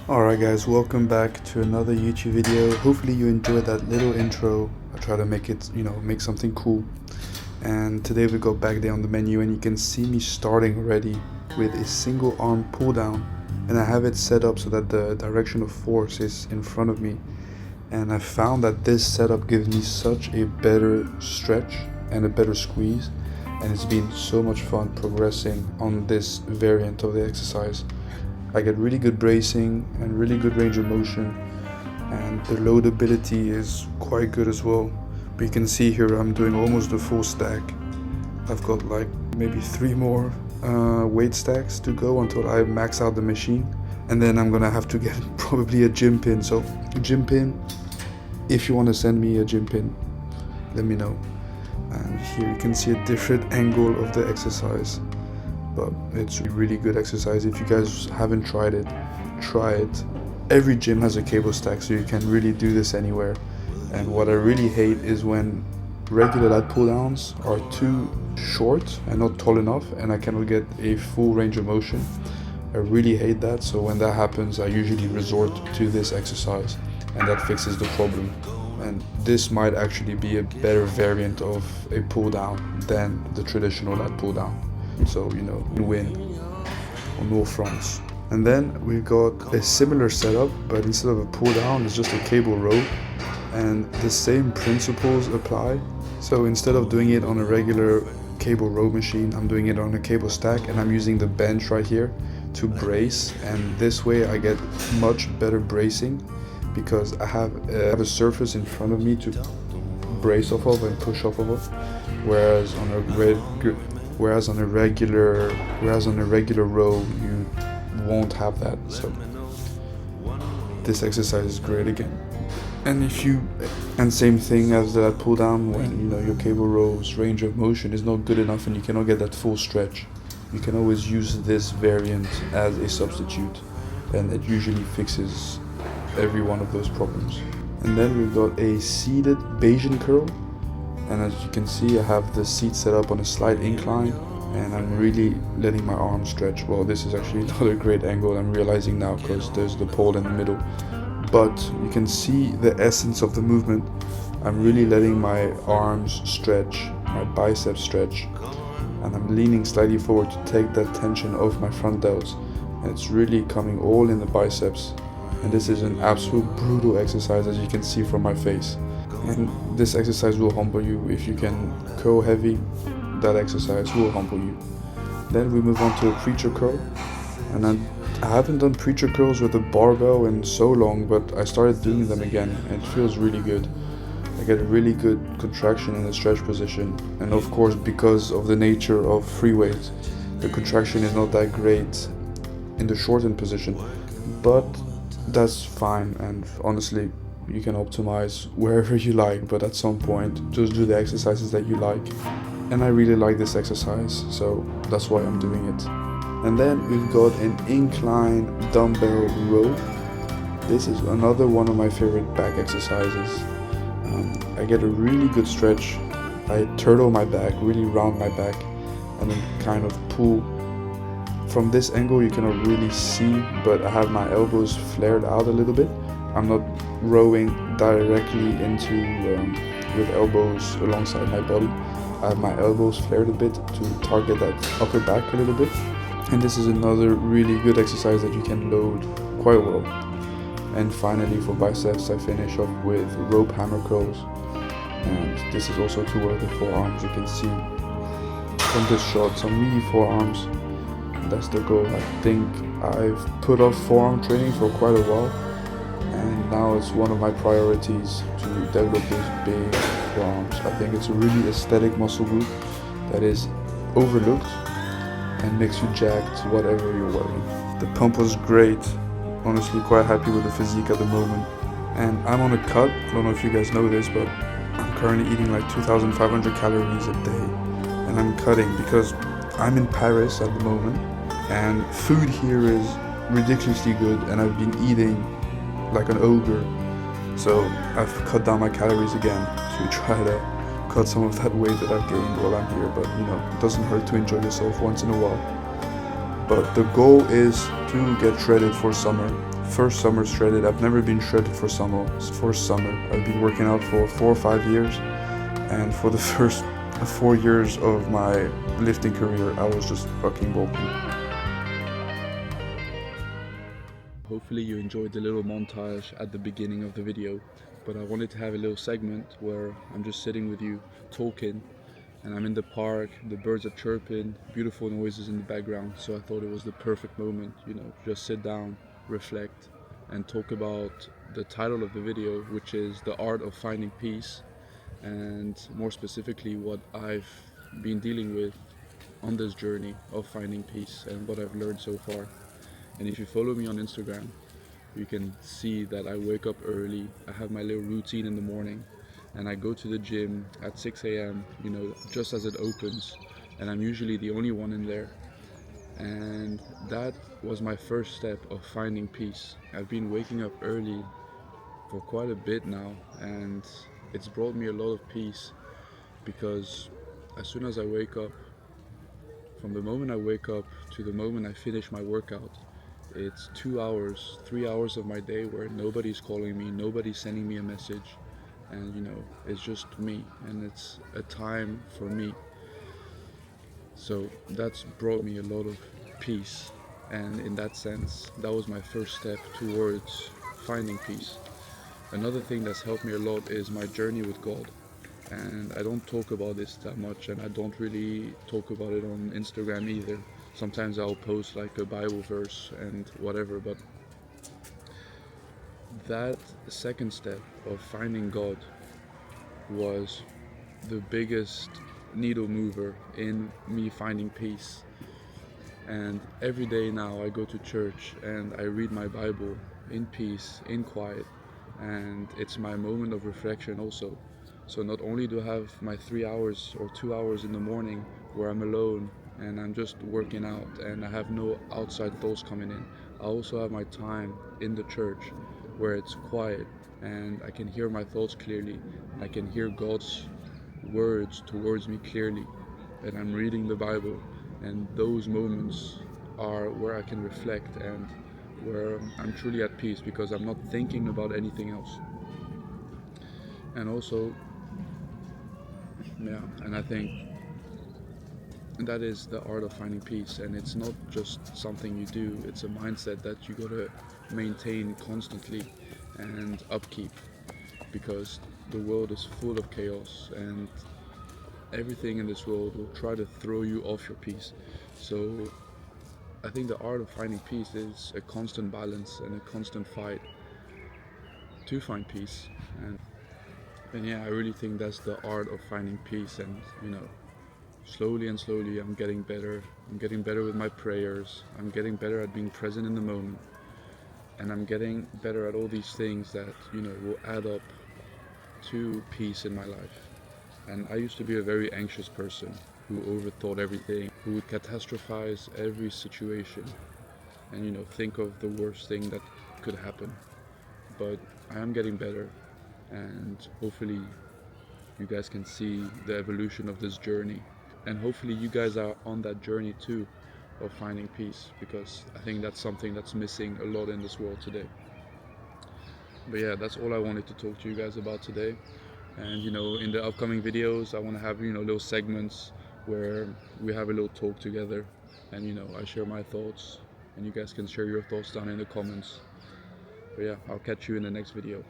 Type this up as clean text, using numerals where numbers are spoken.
Alright guys, welcome back to another YouTube video. Hopefully you enjoyed that little intro. I try to make it, make something cool. And today we got back there on the menu and you can see me starting already with a single arm pull down. And I have it set up so that the direction of force is in front of me. And I found that this setup gives me such a better stretch and a better squeeze. And it's been so much fun progressing on this variant of the exercise. I get really good bracing and really good range of motion, and the loadability is quite good as well. But you can see here I'm doing almost a full stack. I've got like maybe 3 more weight stacks to go until I max out the machine, and then I'm gonna have to get probably a gym pin. So gym pin, if you want to send me a gym pin, let me know. And here you can see a different angle of the exercise. But it's a really good exercise. If you guys haven't tried it, try it. Every gym has a cable stack, so you can really do this anywhere. And what I really hate is when regular lat pull downs are too short and not tall enough, and I cannot get a full range of motion. I really hate that, so when that happens I usually resort to this exercise, and that fixes the problem. And this might actually be a better variant of a pull down than the traditional lat pull down. So win on all fronts. And then we got a similar setup, but instead of a pull down it's just a cable row, and the same principles apply. So instead of doing it on a regular cable row machine, I'm doing it on a cable stack, and I'm using the bench right here to brace, and this way I get much better bracing because I have a surface in front of me to brace off of and push off of, whereas on a regular row you won't have that. So this exercise is great again. And same thing as that pull down, when your cable row's range of motion is not good enough and you cannot get that full stretch, you can always use this variant as a substitute, and it usually fixes every one of those problems. And then we've got a seated Bayesian curl. And as you can see, I have the seat set up on a slight incline, and I'm really letting my arm stretch. Well, this is actually not a great angle, I'm realizing now, because there's the pole in the middle. But you can see the essence of the movement. I'm really letting my arms stretch, my biceps stretch, and I'm leaning slightly forward to take that tension off my front delts. And it's really coming all in the biceps. And this is an absolute brutal exercise, as you can see from my face. And this exercise will humble you. If you can curl heavy, that exercise will humble you. Then we move on to a preacher curl, and I haven't done preacher curls with a barbell in so long, but I started doing them again and it feels really good. I get a really good contraction in the stretch position, and of course, because of the nature of free weight, the contraction is not that great in the shortened position, but that's fine. And honestly, you can optimize wherever you like, but at some point just do the exercises that you like. And I really like this exercise, so that's why I'm doing it. And then we've got an incline dumbbell row. This is another one of my favorite back exercises. I get a really good stretch. I turtle my back, really round my back, and then kind of pull. From this angle you cannot really see, but I have my elbows flared out a little bit. I'm not rowing directly into with elbows alongside my body. I have my elbows flared a bit to target that upper back a little bit. And this is another really good exercise that you can load quite well. And finally, for biceps, I finish off with rope hammer curls. And this is to work the forearms. You can see from this shot some meaty forearms. That's the goal. I think I've put off forearm training for quite a while, and now it's one of my priorities to develop those big forearms. I think it's a really aesthetic muscle group that is overlooked and makes you jacked whatever you're wearing. The pump was great. Honestly, quite happy with the physique at the moment. And I'm on a cut. I don't know if you guys know this, but I'm currently eating like 2,500 calories a day. And I'm cutting because I'm in Paris at the moment, and food here is ridiculously good, and I've been eating like an ogre. So I've cut down my calories again to try to cut some of that weight that I've gained while I'm here. But it doesn't hurt to enjoy yourself once in a while. But the goal is to get shredded for summer. First summer shredded. I've never been shredded for summer. First summer. I've been working out for 4 or 5 years, and for the first 4 years of my lifting career, I was just fucking bulky. Hopefully you enjoyed the little montage at the beginning of the video, but I wanted to have a little segment where I'm just sitting with you talking, and I'm in the park, the birds are chirping, beautiful noises in the background, so I thought it was the perfect moment, just sit down, reflect, and talk about the title of the video, which is The Art of Finding Peace, and more specifically what I've been dealing with on this journey of finding peace and what I've learned so far. And if you follow me on Instagram, you can see that I wake up early, I have my little routine in the morning, and I go to the gym at 6 a.m., just as it opens, and I'm usually the only one in there. And that was my first step of finding peace. I've been waking up early for quite a bit now, and it's brought me a lot of peace, because as soon as I wake up, from the moment I wake up to the moment I finish my workout, it's 2 hours, 3 hours of my day where nobody's calling me, nobody's sending me a message, and it's just me, and it's a time for me. So that's brought me a lot of peace, and in that sense, that was my first step towards finding peace. Another thing that's helped me a lot is my journey with God. And I don't talk about this that much, and I don't really talk about it on Instagram either. Sometimes I'll post like a Bible verse and whatever, but that second step of finding God was the biggest needle mover in me finding peace. And every day now I go to church and I read my Bible in peace, in quiet, and it's my moment of reflection also. So not only do I have my 3 hours or 2 hours in the morning where I'm alone and I'm just working out and I have no outside thoughts coming in, I also have my time in the church where it's quiet and I can hear my thoughts clearly. I can hear God's words towards me clearly, and I'm reading the Bible, and those moments are where I can reflect and where I'm truly at peace, because I'm not thinking about anything else. And also, and I think that is the art of finding peace, and it's not just something you do, it's a mindset that you gotta maintain constantly and upkeep, because the world is full of chaos and everything in this world will try to throw you off your peace. So I think the art of finding peace is a constant balance and a constant fight to find peace. And I really think that's the art of finding peace. And slowly and slowly I'm getting better. I'm getting better with my prayers. I'm getting better at being present in the moment. And I'm getting better at all these things that, will add up to peace in my life. And I used to be a very anxious person who overthought everything, who would catastrophize every situation and think of the worst thing that could happen. But I am getting better, and hopefully you guys can see the evolution of this journey. And hopefully you guys are on that journey too, of finding peace, because I think that's something that's missing a lot in this world today. But that's all I wanted to talk to you guys about today. And in the upcoming videos I want to have little segments where we have a little talk together, and I share my thoughts, and you guys can share your thoughts down in the comments. But I'll catch you in the next video.